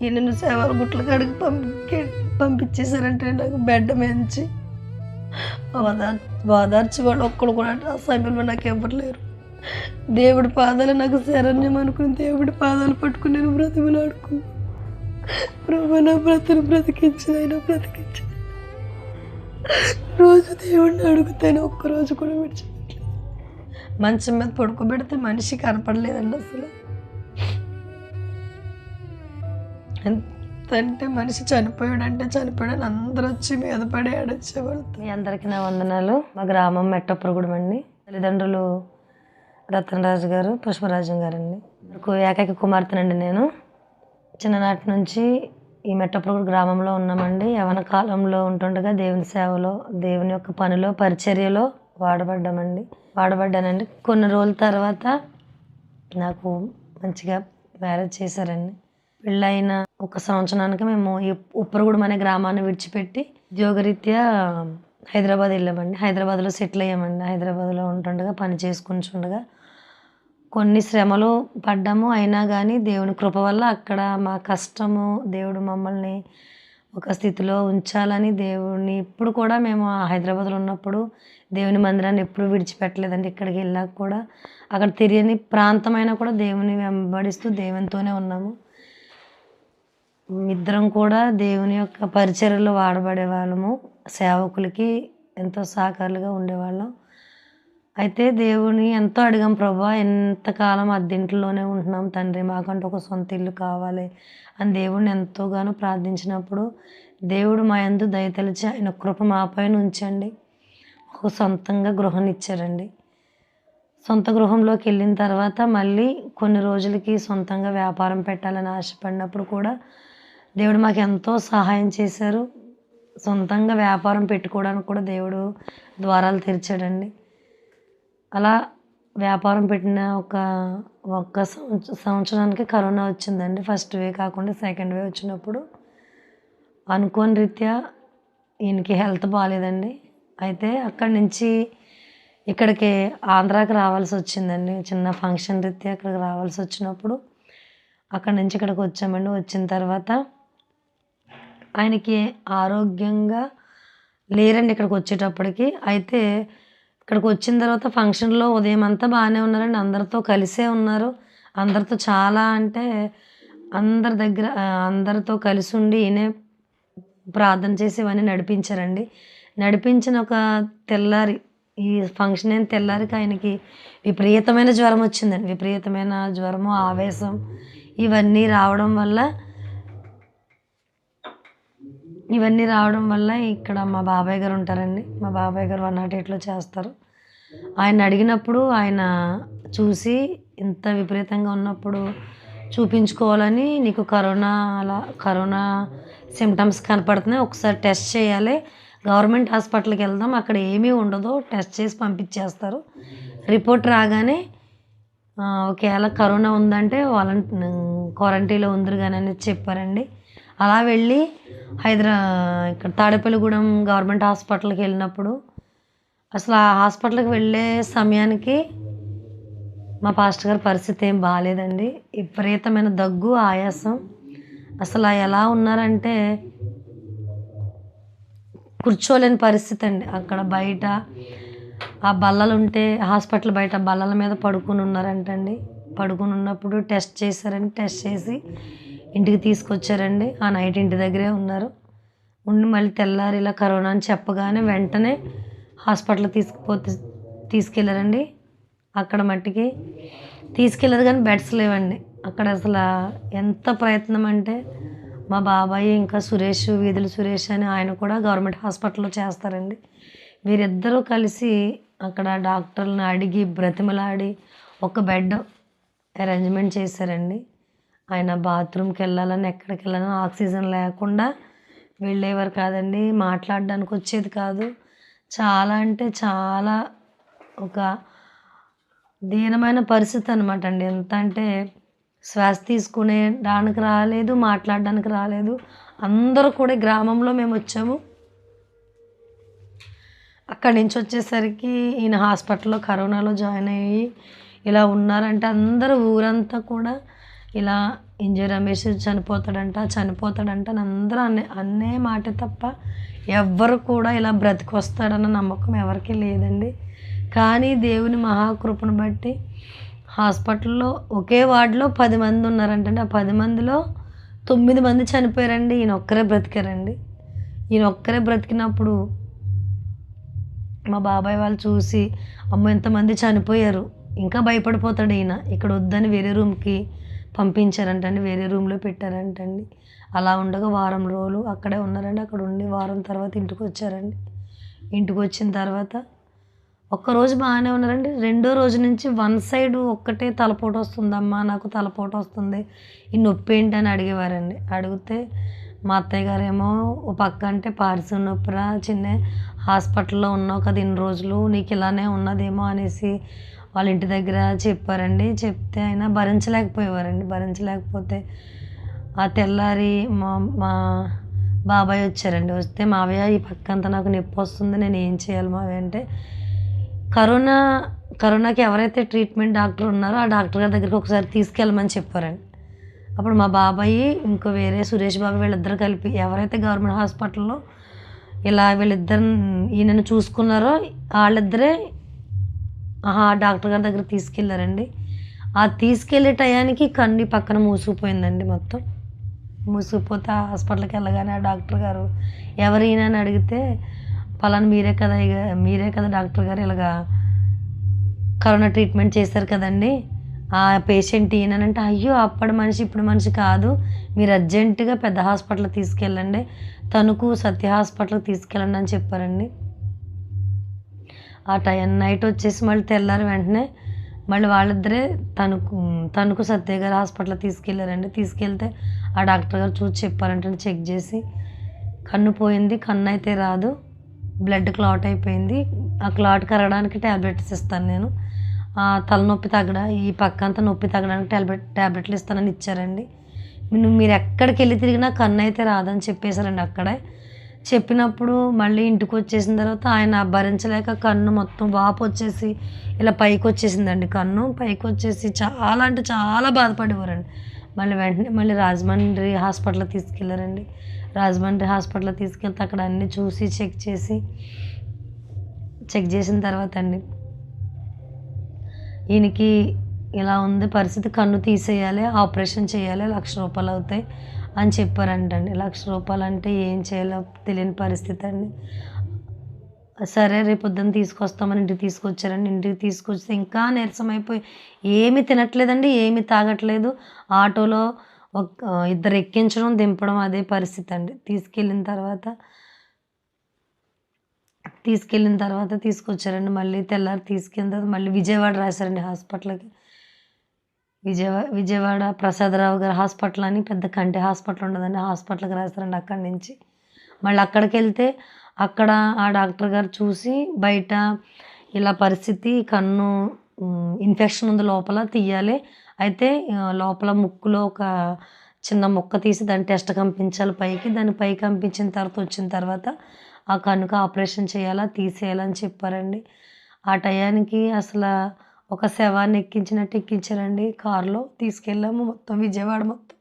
ఈయనను సేవల గుట్ల కాడికి పంపించేశారంటే నాకు బెడ్ మంచి ఓదార్చి వాళ్ళు ఒక్కడు కూడా ఆ సమయంలో నాకు ఎవరు లేరు. దేవుడి పాదాలు నాకు శరణ్యం అనుకుని దేవుడి పాదాలు పట్టుకుని నేను బ్రతిమలాడుకున్నాను. ప్రభు నా బ్రతికించిన ఆయన బ్రతికించిన రోజు దేవుడిని అడుగుతాను, ఒక్కరోజు కూడా విడిచిపెట్టలేదు. మంచం మీద పడుకోబెడితే మనిషి కనపడలేదండి అసలు. ఎంతంటే మనిషి చనిపోయాడంటే చనిపోయాడని అందరూ వచ్చి మీద పడి ఆడొచ్చేవాళ్ళు. మీ అందరికీ నా వందనాలు. మా గ్రామం మెట్టపురగూడెం అండి. తల్లిదండ్రులు రతనరాజు గారు, పుష్పరాజం గారండి. నాకు ఏకైక కుమార్తెనండి. నేను చిన్ననాటి నుంచి ఈ మెట్టపురగూడెం గ్రామంలో ఉన్నామండి. యవ్వన కాలంలో ఉంటుండగా దేవుని సేవలో, దేవుని యొక్క పనిలో, పరిచర్యలో వాడబడ్డానండి. కొన్ని రోజుల తర్వాత నాకు మంచిగా మ్యారేజ్ చేశారండి. పెళ్ళైన ఒక సంవత్సరానికి మేము ఈ ఉప్పరగూడెం అనే గ్రామాన్ని విడిచిపెట్టి ఉద్యోగరీత్యా హైదరాబాద్ వెళ్ళామండి. హైదరాబాద్లో సెటిల్ అయ్యామండి. హైదరాబాద్లో ఉంటుండగా పని చేసుకుంటుండగా కొన్ని శ్రమలు పడ్డాము. అయినా కానీ దేవుని కృప వల్ల అక్కడ మా కష్టము దేవుడు మమ్మల్ని ఒక స్థితిలో ఉంచాలని దేవుని ఇప్పుడు కూడా మేము హైదరాబాద్లో ఉన్నప్పుడు దేవుని మందిరాన్ని ఎప్పుడు విడిచిపెట్టలేదండి. ఇక్కడికి వెళ్ళాక కూడా అక్కడ తెలియని ప్రాంతమైనా కూడా దేవుని వెంబడిస్తూ దేవునితోనే ఉన్నాము. ఇద్దరం కూడా దేవుని యొక్క పరిచర్యలో వాడబడే వాళ్ళము, సేవకులకి ఎంతో సహకారులుగా ఉండేవాళ్ళం. అయితే దేవుని ఎంతో అడిగాం, ప్రభా ఎంతకాలం అద్దెంట్లోనే ఉంటున్నాం తండ్రి, మాకంటూ ఒక సొంత ఇల్లు కావాలి అని దేవుడిని ఎంతోగానో ప్రార్థించినప్పుడు దేవుడు మా యందు దయతలిచి ఆయన కృప మా పైన ఉంచండి ఒక సొంతంగా గృహాన్ని ఇచ్చారండి. సొంత గృహంలోకి వెళ్ళిన తర్వాత మళ్ళీ కొన్ని రోజులకి సొంతంగా వ్యాపారం పెట్టాలని ఆశపడినప్పుడు కూడా దేవుడు మాకు ఎంతో సహాయం చేశారు. సొంతంగా వ్యాపారం పెట్టుకోవడానికి కూడా దేవుడు ద్వారాలు తెరిచాడండి. అలా వ్యాపారం పెట్టిన ఒక్క సంవత్సరానికి కరోనా వచ్చిందండి. ఫస్ట్ వే కాకుండా సెకండ్ వే వచ్చినప్పుడు అనుకోని రీత్యా ఈయనకి హెల్త్ బాగాలేదండి. అయితే అక్కడి నుంచి ఇక్కడికి ఆంధ్రాకి రావాల్సి వచ్చిందండి. చిన్న ఫంక్షన్ రీత్యా ఇక్కడికి రావాల్సి వచ్చినప్పుడు అక్కడి నుంచి ఇక్కడికి వచ్చామండి. వచ్చిన తర్వాత ఆయనకి ఆరోగ్యంగా లేరండి ఇక్కడికి వచ్చేటప్పటికి. అయితే ఇక్కడికి వచ్చిన తర్వాత ఫంక్షన్లో ఉదయం అంతా బాగానే ఉన్నారండి. అందరితో కలిసే ఉన్నారు. అందరితో చాలా అంటే అందరితో కలిసి ఉండి ఈయనే ప్రార్థన చేసి ఇవన్నీ నడిపించారండి. నడిపించిన ఒక తెల్లారి ఈ ఫంక్షన్ అయిన తెల్లారికి ఆయనకి విపరీతమైన జ్వరం వచ్చిందండి. విపరీతమైన జ్వరము, ఆవేశం ఇవన్నీ రావడం వల్ల ఇక్కడ మా బాబాయ్ గారు ఉంటారండి. మా బాబాయ్ గారు 108లో చేస్తారు. ఆయన అడిగినప్పుడు ఆయన చూసి ఇంత విపరీతంగా ఉన్నప్పుడు చూపించుకోవాలని, నీకు కరోనా సిమ్టమ్స్ కనపడుతున్నాయి, ఒకసారి టెస్ట్ చేయాలి, గవర్నమెంట్ హాస్పిటల్కి వెళ్దాం, అక్కడ ఏమీ ఉండదు, టెస్ట్ చేసి పంపించేస్తారు, రిపోర్ట్ రాగానే ఒకవేళ కరోనా ఉందంటే క్వారంటైన్లో ఉందరు కానీ అనేది చెప్పారండి. అలా వెళ్ళి ఇక్కడ తాడేపల్లిగూడెం గవర్నమెంట్ హాస్పిటల్కి వెళ్ళినప్పుడు అసలు ఆ హాస్పిటల్కి వెళ్ళే సమయానికి మా పాస్టర్ గారి పరిస్థితి ఏం బాగాలేదండి. విపరీతమైన దగ్గు, ఆయాసం. అసలు ఎలా ఉన్నారంటే కూర్చోలేని పరిస్థితి అండి. అక్కడ బయట ఆ బల్లలు ఉంటే హాస్పిటల్ బయట బల్లల మీద పడుకుని ఉన్నారంటండి. పడుకుని ఉన్నప్పుడు టెస్ట్ చేశారండి. టెస్ట్ చేసి ఇంటికి తీసుకొచ్చారండి. ఆ నైట్ ఇంటి దగ్గరే ఉన్నారు. ఉండి మళ్ళీ తెల్లారి ఇలా కరోనా అని చెప్పగానే వెంటనే హాస్పిటల్ తీసుకెళ్ళారండి. అక్కడ మట్టికి తీసుకెళ్ళారు కానీ బెడ్స్ లేవండి అక్కడ. అసలు ఎంత ప్రయత్నం అంటే మా బాబాయ్ ఇంకా వీధుల సురేష్ అని ఆయన కూడా గవర్నమెంట్ హాస్పిటల్లో చేస్తారండి. వీరిద్దరూ కలిసి అక్కడ డాక్టర్లను అడిగి బ్రతిమలాడి ఒక బెడ్ అరేంజ్మెంట్ చేశారండి. ఆయన బాత్రూమ్కి వెళ్ళాలని, ఎక్కడికి వెళ్ళాలని ఆక్సిజన్ లేకుండా వెళ్ళేవారు కాదండి. మాట్లాడడానికి వచ్చేది కాదు. చాలా అంటే చాలా ఒక దీనమైన పరిస్థితి అనమాట అండి. ఎంత అంటే శ్వాస తీసుకునేడానికి రాలేదు, మాట్లాడడానికి రాలేదు. అందరూ కూడా గ్రామంలో మేము వచ్చాము. అక్కడి నుంచి వచ్చేసరికి ఈయన హాస్పిటల్లో కరోనాలో జాయిన్ అయ్యి ఇలా ఉన్నారంటే అందరూ ఊరంతా కూడా ఇలా ఇంజే రమేష్ చనిపోతాడంట అని అందరూ అనే మాట తప్ప ఎవ్వరు కూడా ఇలా బ్రతికొస్తాడన్న నమ్మకం ఎవరికీ లేదండి. కానీ దేవుని మహాకృపను బట్టి హాస్పిటల్లో ఒకే వార్డులో 10 మంది ఉన్నారంటండి. ఆ 10 మందిలో 9 మంది చనిపోయారండి. ఈయన ఒక్కరే బ్రతికారండి. ఈయన ఒక్కరే బ్రతికినప్పుడు మా బాబాయ్ వాళ్ళు చూసి అమ్మో ఎంతమంది చనిపోయారు, ఇంకా భయపడిపోతాడు ఈయన, ఇక్కడ వద్దని వేరే రూమ్కి పంపించారంటండి, వేరే రూమ్లో పెట్టారంటండి. అలా ఉండగా వారం రోజులు అక్కడే ఉన్నారండి. అక్కడ ఉండి వారం తర్వాత ఇంటికి వచ్చారండి. ఇంటికి వచ్చిన తర్వాత ఒక్కరోజు బాగానే ఉన్నారండి. రెండో రోజు నుంచి వన్ సైడ్ ఒక్కటే తలపోటు వస్తుందమ్మా, నాకు తలపోటు వస్తుంది, ఈ నొప్పి ఏంటి అని అడిగేవారండి. అడిగితే మా అత్తయ్య గారేమో ఓ పక్క అంటే పార్సి నొప్పిరా చిన్న, హాస్పిటల్లో ఉన్నావు కదా ఇన్ని రోజులు, నీకు ఇలానే ఉన్నదేమో అనేసి వాళ్ళ ఇంటి దగ్గర చెప్పారండి. చెప్తే అయినా భరించలేకపోయేవారండి. భరించలేకపోతే ఆ తెల్లారి మా బాబాయ్ వచ్చారండి. వస్తే మావయ్య ఈ పక్క అంతా నాకు నొప్పి వస్తుంది, నేను ఏం చేయాలి మావయ్య అంటే, కరోనాకి ఎవరైతే ట్రీట్మెంట్ డాక్టర్ ఉన్నారో ఆ డాక్టర్ గారి దగ్గరికి ఒకసారి తీసుకెళ్ళమని చెప్పారండి. అప్పుడు మా బాబాయ్ ఇంకో వేరే సురేష్ బాబు వీళ్ళిద్దరు కలిపి ఎవరైతే గవర్నమెంట్ హాస్పిటల్లో ఇలా వీళ్ళిద్దరు ఈయనను చూసుకున్నారో వాళ్ళిద్దరే డాక్టర్ గారి దగ్గర తీసుకెళ్ళారండి. ఆ తీసుకెళ్ళే టయానికి కన్ను పక్కన మూసుకుపోయిందండి. మొత్తం మూసుకుపోతే ఆ హాస్పిటల్కి వెళ్ళగానే ఆ డాక్టర్ గారు ఎవరైనా అని అడిగితే, పలానా మీరే కదా డాక్టర్ గారు ఇలాగా కరోనా ట్రీట్మెంట్ చేశారు కదండి, ఆ పేషెంట్ ఈయనంటే, అయ్యో అప్పటి మనిషి ఇప్పుడు మనిషి కాదు, మీరు అర్జెంటుగా పెద్ద హాస్పిటల్కి తీసుకెళ్ళండి, తణుకు సత్య హాస్పిటల్కి తీసుకెళ్ళండి అని చెప్పారండి. ఆ నైట్ వచ్చేసి మళ్ళీ తెల్లారి వెంటనే మళ్ళీ వాళ్ళిద్దరే తణుకు సత్య గారి హాస్పిటల్కి తీసుకెళ్ళారండి. తీసుకెళ్తే ఆ డాక్టర్ గారు చూసి చెప్పారంటే, చెక్ చేసి కన్ను పోయింది, కన్ను అయితే రాదు, బ్లడ్ క్లాట్ అయిపోయింది, ఆ క్లాట్ కరగడానికి ట్యాబ్లెట్స్ ఇస్తాను నేను, తలనొప్పి ఈ పక్క అంతా నొప్పి తగ్గడానికి ట్యాబ్లెట్లు ఇస్తానని ఇచ్చారండి. మీరు ఎక్కడికి వెళ్ళి తిరిగినా కన్ను అయితే రాదని చెప్పేశారండి. అక్కడే చెప్పినప్పుడు మళ్ళీ ఇంటికి వచ్చేసిన తర్వాత ఆయన భరించలేక కన్ను మొత్తం వాపు వచ్చేసి ఇలా పైకి వచ్చేసిందండి. కన్ను పైకి వచ్చేసి చాలా అంటే చాలా బాధపడేవారండి. వెంటనే రాజమండ్రి హాస్పిటల్కి తీసుకెళ్ళారండి. రాజమండ్రి హాస్పిటల్కి తీసుకెళ్తే అక్కడ అన్నీ చూసి చెక్ చేసిన తర్వాత అండి, ఈయనకి ఇలా ఉంది పరిస్థితి, కన్ను తీసేయాలి, ఆపరేషన్ చేయాలి, 1,00,000 రూపాయలు అవుతాయి అని చెప్పారంటండి. 1,00,000 రూపాయలు అంటే ఏం చేయాలో తెలియని పరిస్థితి అండి. సరే రేపు పొద్దున్న తీసుకొస్తామని ఇంటికి తీసుకొచ్చారండి. ఇంటికి తీసుకొస్తే ఇంకా నీరసమైపోయి ఏమీ తినట్లేదండి, ఏమీ తాగట్లేదు. ఆటోలో ఇద్దరు ఎక్కించడం దింపడం అదే పరిస్థితి అండి. తీసుకెళ్ళిన తర్వాత తీసుకొచ్చారండి. మళ్ళీ తెల్లారి తీసుకెళ్ళిన తర్వాత మళ్ళీ విజయవాడ రాశారండి హాస్పిటల్కి. విజయవాడ ప్రసాదరావు గారి హాస్పిటల్ అని పెద్ద కంటి హాస్పిటల్ ఉండదండి, హాస్పిటల్కి రాశారండి. అక్కడి నుంచి మళ్ళీ అక్కడికి వెళ్తే అక్కడ ఆ డాక్టర్ గారు చూసి బయట ఇలా పరిస్థితి, కన్ను ఇన్ఫెక్షన్ ఉంది, లోపల తీయాలి, అయితే లోపల ముక్కులో ఒక చిన్న ముక్క తీసి దాన్ని టెస్ట్ పంపించాలి పైకి, దాన్ని పైకి పంపించిన తర్వాత వచ్చిన తర్వాత ఆ కన్నుకు ఆపరేషన్ చేయాలా తీసేయాలని చెప్పారండి. ఆ టయానికి అసలు ఒక శవాన్ని ఎక్కించినట్టు ఎక్కించారండి. కారులో తీసుకెళ్ళాము మొత్తం విజయవాడ మొత్తం.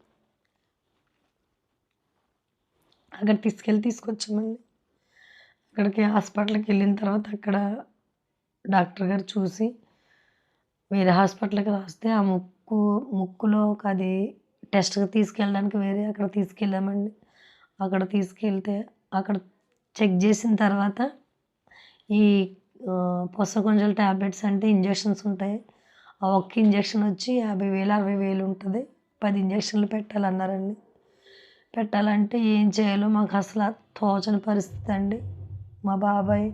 అక్కడ తీసుకొచ్చామండి. అక్కడికి హాస్పిటల్కి వెళ్ళిన తర్వాత అక్కడ డాక్టర్ గారు చూసి వేరే హాస్పిటల్కి రాస్తే ఆ ముక్కులో అది టెస్ట్కి తీసుకెళ్ళడానికి వేరే అక్కడ తీసుకెళ్ళామండి. అక్కడ తీసుకెళ్తే అక్కడ చెక్ చేసిన తర్వాత ఈ పొసగుంజల ట్యాబ్లెట్స్ అంటే ఇంజెక్షన్స్ ఉంటాయి, ఆ ఒక్క ఇంజెక్షన్ వచ్చి 50,000 60,000 ఉంటుంది, 10 ఇంజెక్షన్లు పెట్టాలన్నారండి. పెట్టాలంటే ఏం చేయాలో మాకు అసలు తోచని పరిస్థితి అండి. మా బాబాయ్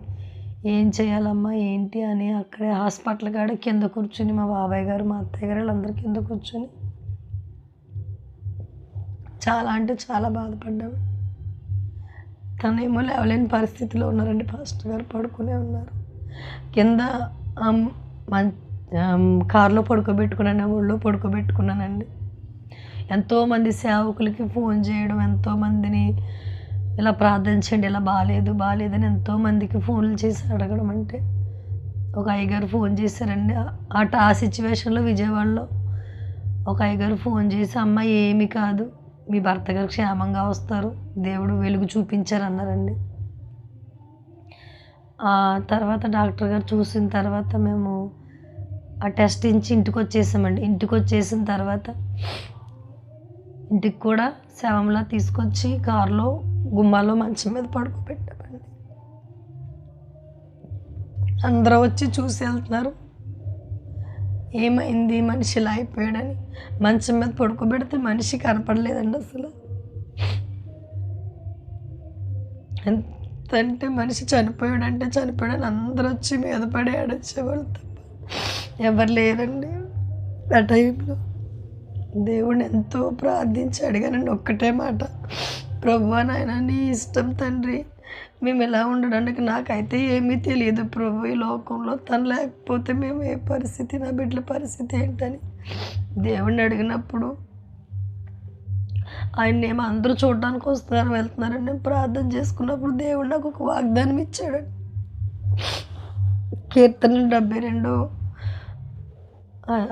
ఏం చేయాలమ్మా ఏంటి అని అక్కడే హాస్పిటల్ కాడ కింద కూర్చుని మా బాబాయ్ గారు మా అత్తయ్య గారు వాళ్ళందరూ కింద కూర్చొని చాలా అంటే చాలా బాధపడ్డాము. తనేమో లేవలేని పరిస్థితిలో ఉన్నారండి. పాస్టర్ గారు పడుకునే ఉన్నారు కింద. కారులో పడుకోబెట్టుకున్నాను, ఊళ్ళో పడుకోబెట్టుకున్నానండి. ఎంతోమంది సేవకులకి ఫోన్ చేయడం, ఎంతోమందిని ఇలా ప్రార్థించండి, ఇలా బాగాలేదని ఎంతోమందికి ఫోన్లు చేసి అడగడం. అంటే ఒక అయ్యగారు ఫోన్ చేశారండి. ఆ సిచ్యువేషన్లో విజయవాడలో ఒక అయ్యగారు ఫోన్ చేసి, అమ్మ ఏమి కాదు, మీ భర్త గారు క్షేమంగా వస్తారు, దేవుడు వెలుగు చూపించారు అన్నారండి. ఆ తర్వాత డాక్టర్ గారు చూసిన తర్వాత మేము ఆ టెస్ట్ ఇచ్చి ఇంటికి వచ్చేసామండి. ఇంటికి వచ్చేసిన తర్వాత ఇంటికి కూడా శవంలా తీసుకొచ్చి కారులో గుమ్మాలో మంచం మీద పడుకోబెట్టామండి. అందరూ వచ్చి చూసి వెళ్తున్నారు, ఏమైంది మనిషి ఇలా అయిపోయాడని. మంచం మీద పడుకోబెడితే మనిషి కనపడలేదండి అసలు. ఎంతంటే మనిషి చనిపోయాడంటే చనిపోయాడని అందరూ వచ్చి మీద పడి ఆడొచ్చేవాళ్ళు తప్ప ఎవరు లేరండి. ఆ టైంలో దేవుడిని ఎంతో ప్రార్థించి అడిగానండి ఒక్కటే మాట, ప్రభువా నాయన నీ ఇష్టం తండ్రి, మేము ఎలా ఉండడానికి నాకైతే ఏమీ తెలియదు ప్రభు, ఈ లోకంలో తను లేకపోతే మేము ఏ పరిస్థితి, నా బిడ్డల పరిస్థితి ఏంటని దేవుడిని అడిగినప్పుడు ఆయన్ని ఏమో అందరూ చూడడానికి వస్తున్నారు వెళ్తున్నారని నేను ప్రార్థన చేసుకున్నప్పుడు దేవుడు నాకు ఒక వాగ్దానం ఇచ్చాడండి. కీర్తనలు 72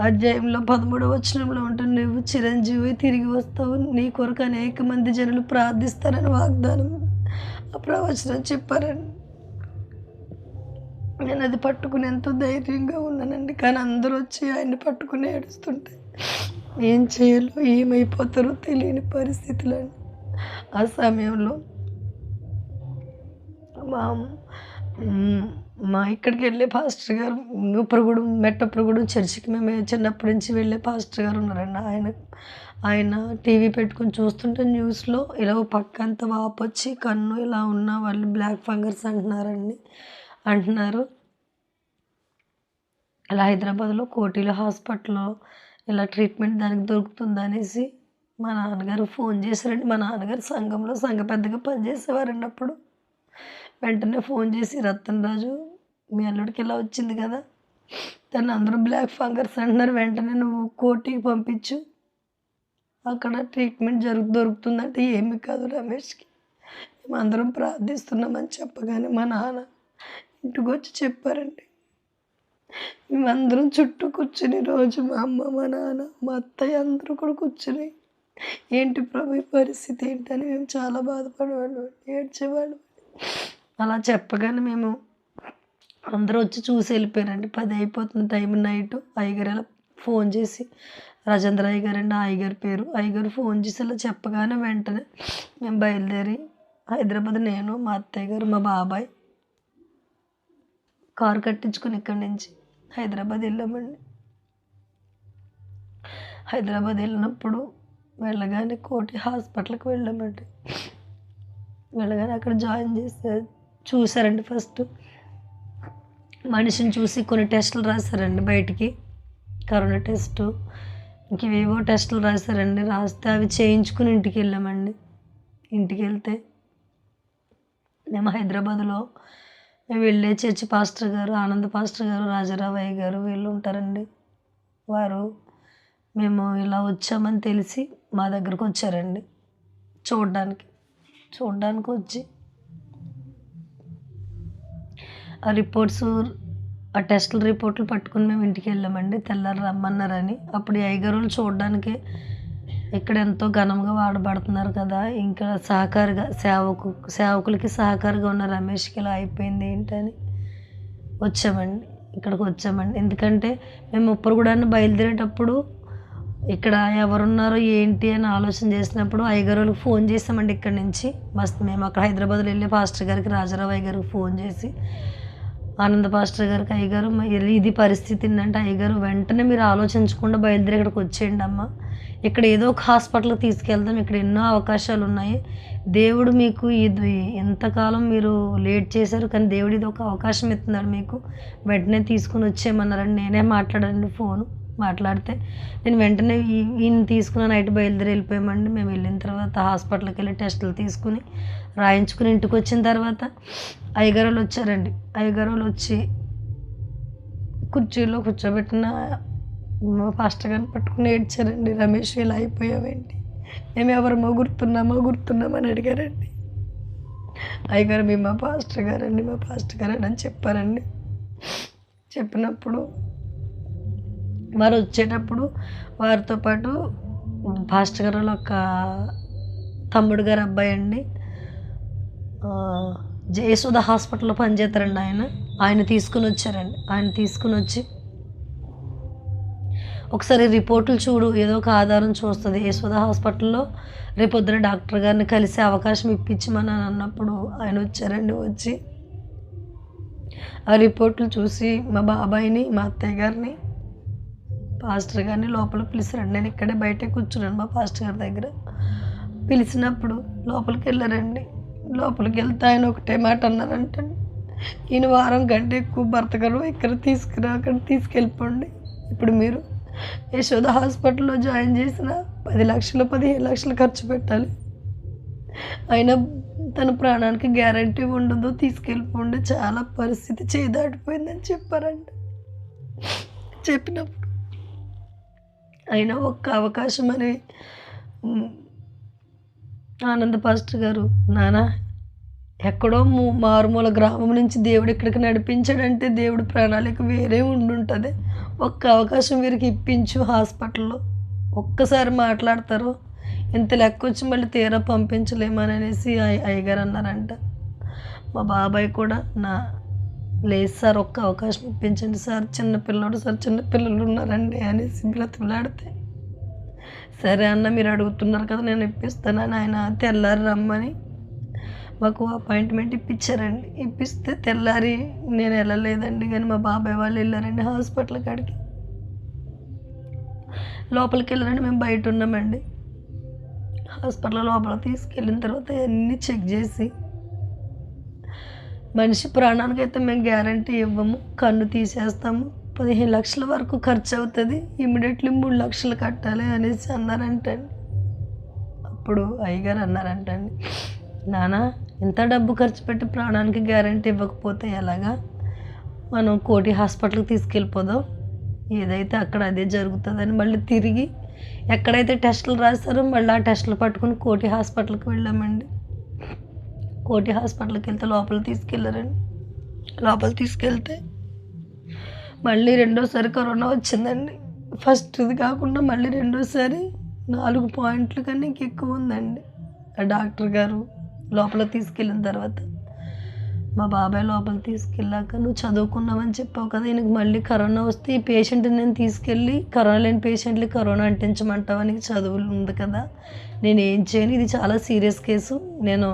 అధ్యాయంలో 13వ వచనంలో ఉంటుంది, నువ్వు చిరంజీవి తిరిగి వస్తావు, నీ కొరకు అనేక మంది జనులు ప్రార్థిస్తారని వాగ్దానం, ఆ ప్రవచనం చెప్పారండి. నేను అది పట్టుకుని ఎంతో ధైర్యంగా ఉన్నానండి. కానీ అందరూ వచ్చి ఆయన్ని పట్టుకుని ఏడుస్తుంటే ఏం చేయాలో ఏమైపోతారో తెలియని పరిస్థితులు అండి. ఆ సమయంలో మా ఇక్కడికి వెళ్ళే పాస్టర్ గారు, ఉప్పరగూడెం మెట్టపురగూడెం చర్చికి మేము చిన్నప్పటి నుంచి వెళ్ళే పాస్టర్ గారు ఉన్నారండి. ఆయన టీవీ పెట్టుకొని చూస్తుంటే న్యూస్లో ఇలా పక్క అంతా వాపు వచ్చి కన్ను ఇలా ఉన్న వాళ్ళు బ్లాక్ ఫంగస్ అంటున్నారు. ఇలా హైదరాబాద్లో కోటిలో హాస్పిటల్లో ఇలా ట్రీట్మెంట్ దానికి దొరుకుతుంది అనేసి మా నాన్నగారు ఫోన్ చేశారండి. మా నాన్నగారు సంఘంలో సంఘ పెద్దగా పనిచేసేవారండి. అప్పుడు వెంటనే ఫోన్ చేసి, రతన్ రాజు మీ అల్లుడికి ఇలా వచ్చింది కదా, దాన్ని అందరూ బ్లాక్ ఫంగస్ అంటున్నారు, వెంటనే నువ్వు కోటికి పంపించు, అక్కడ ట్రీట్మెంట్ దొరుకుతుందంటే ఏమి కాదు రమేష్కి, మేము అందరం ప్రార్థిస్తున్నామని చెప్పగానే మా నాన్న ఇంటికి వచ్చి చెప్పారండి. మేమందరం చుట్టూ కూర్చుని రోజు మా అమ్మ, మా నాన్న, మా అత్తయ్య అందరూ కూడా కూర్చుని ఏంటి ప్రభు ఈ పరిస్థితి ఏంటని మేము చాలా బాధపడేవాళ్ళం, ఏడ్చేవాళ్ళం. అలా చెప్పగానే మేము అందరూ వచ్చి చూసి వెళ్ళిపోయారండి. 10 అయిపోతుంది టైం నైట్. అయ్యగారు ఇలా ఫోన్ చేసి, రాజేంద్ర అయ్యగారు అండి అయ్యగారి పేరు, అయ్యగారు ఫోన్ చేసి ఇలా చెప్పగానే వెంటనే మేము బయలుదేరి హైదరాబాద్, నేను మా అత్తయ్య గారు మా బాబాయ్ కారు కట్టించుకుని ఇక్కడి నుంచి హైదరాబాద్ వెళ్ళామండి. హైదరాబాద్ వెళ్ళినప్పుడు వెళ్ళగానే కోటి హాస్పిటల్కి వెళ్ళామండి. వెళ్ళగానే అక్కడ జాయిన్ చూసారండి. ఫస్ట్ మనిషిని చూసి కొన్ని టెస్టులు రాశారండి బయటికి, కరోనా టెస్టు ఇంకేవేవో టెస్టులు రాశారండి. రాస్తే అవి చేయించుకుని ఇంటికి వెళ్ళామండి. ఇంటికి వెళ్తే మేము హైదరాబాద్లో మేము వెళ్ళే చర్చి పాస్టర్ గారు, ఆనంద్ పాస్టర్ గారు, రాజారావయ్య గారు వీళ్ళు ఉంటారండి. వారు మేము ఇలా వచ్చామని తెలిసి మా దగ్గరకు వచ్చారండి చూడడానికి వచ్చి ఆ రిపోర్ట్స్, ఆ టెస్టుల రిపోర్ట్లు పట్టుకుని మేము ఇంటికి వెళ్ళామండి. తెల్లారి రమ్మన్నారని. అప్పుడు ఈ అయ్యగారులు చూడడానికి ఇక్కడ ఎంతో ఘనంగా వాడబడుతున్నారు కదా, ఇంకా సేవకులకి సహకారిగా ఉన్న రమేష్కి ఇలా అయిపోయింది ఏంటని ఇక్కడికి వచ్చామండి. ఎందుకంటే మేము ఉప్పరగూడాన్ని బయలుదేరేటప్పుడు ఇక్కడ ఎవరున్నారో ఏంటి అని ఆలోచన చేసినప్పుడు అయ్యగారులకు ఫోన్ చేసామండి. ఇక్కడి నుంచి మేము అక్కడ హైదరాబాద్లో వెళ్ళే పాస్టర్ గారికి, రాజారావు అయ్య గారికి ఫోన్ చేసి, ఆనంద పాస్టర్ గారికి, అయ్యగారు ఇది పరిస్థితి ఏంటంటే, అయ్యగారు వెంటనే మీరు ఆలోచించకుండా బయలుదేరి ఇక్కడికి వచ్చేయండి అమ్మ, ఇక్కడ ఏదో ఒక హాస్పిటల్కి తీసుకెళ్తాం, ఇక్కడ ఎన్నో అవకాశాలు ఉన్నాయి, దేవుడు మీకు ఇది ఎంతకాలం మీరు లేట్ చేశారు కానీ దేవుడు ఇది ఒక అవకాశం ఇస్తున్నాడు మీకు, వెంటనే తీసుకుని వచ్చేయమన్నారండి. నేనే మాట్లాడండి మాట్లాడితే నేను వెంటనే ఈయన తీసుకున్న నైట్ బయలుదేరి వెళ్ళిపోయామండి. మేము వెళ్ళిన తర్వాత హాస్పిటల్కి వెళ్ళి టెస్టులు తీసుకుని రాయించుకుని ఇంటికి వచ్చిన తర్వాత అయ్యగారులు వచ్చారండి. అయ్యగారులు వచ్చి కుర్చీలో కూర్చోబెట్టిన పాస్టర్ గారిని పట్టుకుని ఏడ్చారండి. రమేష్ ఇలా అయిపోయావేంటి, మేము ఎవరమో గుర్తున్నామని అడిగారండి. అయ్యగారు మీ మా పాస్టర్ గారండి అని చెప్పారండి. చెప్పినప్పుడు వారు వచ్చేటప్పుడు వారితో పాటు పాస్టర్ గారు ఒక తమ్ముడు గారు అబ్బాయి అండి, యశోద హాస్పిటల్లో పనిచేస్తారండి ఆయన తీసుకుని వచ్చారండి. ఆయన తీసుకుని వచ్చి ఒకసారి రిపోర్టులు చూడు, ఏదో ఒక ఆధారం చూస్తుంది. యశోద హాస్పిటల్లో రేపొద్దున డాక్టర్ గారిని కలిసే అవకాశం ఇప్పించమని అన్నప్పుడు ఆయన వచ్చారండి. వచ్చి ఆ రిపోర్టులు చూసి మా బాబాయిని, మా అత్తయ్య గారిని, పాస్టర్ గారిని లోపల పిలిచారండి. నేను ఇక్కడే బయటే కూర్చున్నాను మా పాస్టర్ గారి దగ్గర. పిలిచినప్పుడు లోపలికి వెళ్ళారండి. లోపలికి వెళ్తే ఆయన ఒకటే మాట అన్నారంటే, ఈయన వారం కంటే ఎక్కువ భర్త గారు ఇక్కడ అక్కడ తీసుకెళ్ళిపోండి. ఇప్పుడు మీరు యశోద హాస్పిటల్లో జాయిన్ చేసిన 10 లక్షలు 15 లక్షలు ఖర్చు పెట్టాలి, అయినా తన ప్రాణానికి గ్యారంటీ ఉండదు, తీసుకెళ్ళిపోండి, చాలా పరిస్థితి చేదాటిపోయిందని చెప్పారండి. చెప్పినప్పుడు అయినా ఒక్క అవకాశం అని ఆనంద పాస్టర్ గారు, నానా ఎక్కడో మారుమూల గ్రామం నుంచి దేవుడు ఇక్కడికి నడిపించాడంటే దేవుడు ప్రణాళిక వేరే ఉండుంటుంది, ఒక్క అవకాశం వీరికి ఇప్పించు హాస్పిటల్లో, ఒక్కసారి మాట్లాడతారు, ఇంత లెక్క వచ్చి మళ్ళీ తీరా పంపించలేమని అనేసి అయ్యగారు అన్నారంట. మా బాబాయ్ కూడా లేదు సార్, ఒక్క అవకాశం ఇప్పించండి సార్, చిన్నపిల్లడు సార్, చిన్నపిల్లలు ఉన్నారండి అనేసి బ్రతిమలాడితే, సరే అన్న మీరు అడుగుతున్నారు కదా నేను ఇప్పిస్తానని ఆయన తెల్లారి రమ్మని మాకు అపాయింట్మెంట్ ఇప్పించారండి. ఇప్పిస్తే తెల్లారి నేను వెళ్ళలేదండి, కానీ మా బాబాయ్ వాళ్ళు వెళ్ళారండి హాస్పిటల్ కాడికి. లోపలికి వెళ్ళారండి, మేము బయట ఉన్నామండి. హాస్పిటల్ లోపల తీసుకెళ్ళిన తర్వాత అన్నీ చెక్ చేసి, మనిషి ప్రాణానికి అయితే మేము గ్యారంటీ ఇవ్వము, కన్ను తీసేస్తాము, 15 లక్షల వరకు ఖర్చు అవుతుంది, ఇమ్మీడియట్లీ 3 లక్షలు కట్టాలి అనేసి అన్నారంటండి. అప్పుడు అయ్యగారు అన్నారంటండి, నానా ఇంత డబ్బు ఖర్చు పెట్టి ప్రాణానికి గ్యారంటీ ఇవ్వకపోతే ఎలాగా, మనం కోటి హాస్పిటల్కి తీసుకెళ్ళిపోదాం, ఏదైతే అక్కడ అదే జరుగుతుందని మళ్ళీ తిరిగి ఎక్కడైతే టెస్టులు రాస్తారో మళ్ళీ ఆ టెస్టులు పట్టుకుని కోటి హాస్పిటల్కి వెళ్ళామండి. కోటి హాస్పిటల్కి వెళ్తే లోపల తీసుకెళ్ళారండి. లోపల తీసుకెళ్తే మళ్ళీ రెండోసారి కరోనా వచ్చిందండి. ఫస్ట్ది కాకుండా మళ్ళీ రెండోసారి 4 పాయింట్ల కన్నా ఎక్కువ ఉందండి. ఆ డాక్టర్ గారు లోపల తీసుకెళ్ళిన తర్వాత మా బాబాయ్ లోపల తీసుకెళ్ళాక, నువ్వు చదువుకున్నావని చెప్పావు కదా, ఈయనకి మళ్ళీ కరోనా వస్తే ఈ పేషెంట్ని నేను తీసుకెళ్ళి కరోనా లేని పేషెంట్లకి కరోనా అంటించమంటావా, నీకు చదువులు ఉంది కదా, నేను ఏం చేయను, ఇది చాలా సీరియస్ కేసు, నేను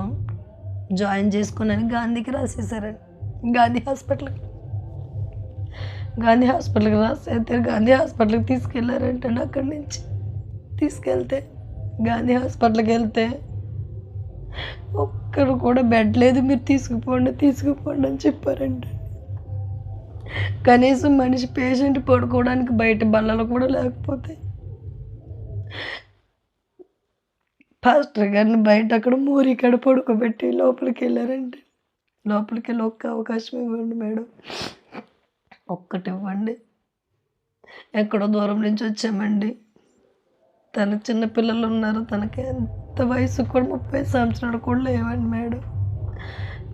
జాయిన్ చేసుకున్నాను గాంధీకి రాసేసారండి. గాంధీ హాస్పిటల్కి రాసేస్తే గాంధీ హాస్పిటల్కి తీసుకెళ్ళారంటే అక్కడి నుంచి తీసుకెళ్తే గాంధీ హాస్పిటల్కి వెళ్తే ఒక్కరు కూడా బెడ్ లేదు, మీరు తీసుకుపోండి అని చెప్పారంట. కనీసం మనిషి పేషెంట్ పడుకోవడానికి బయట బల్లలు కూడా లేకపోతే పాస్టర్ గారిని బయట అక్కడ మోరికాడ పడుకోబెట్టి లోపలికి వెళ్ళారంటే, లోపలికి వెళ్ళి ఒక్క అవకాశం ఇవ్వండి మేడం, ఒక్కటి ఇవ్వండి, ఎక్కడో దూరం నుంచి వచ్చామండి, తన చిన్నపిల్లలు ఉన్నారు, తనకి ఎంత వయసు కూడా 30 సంవత్సరాలు కూడా లేవండి మేడం,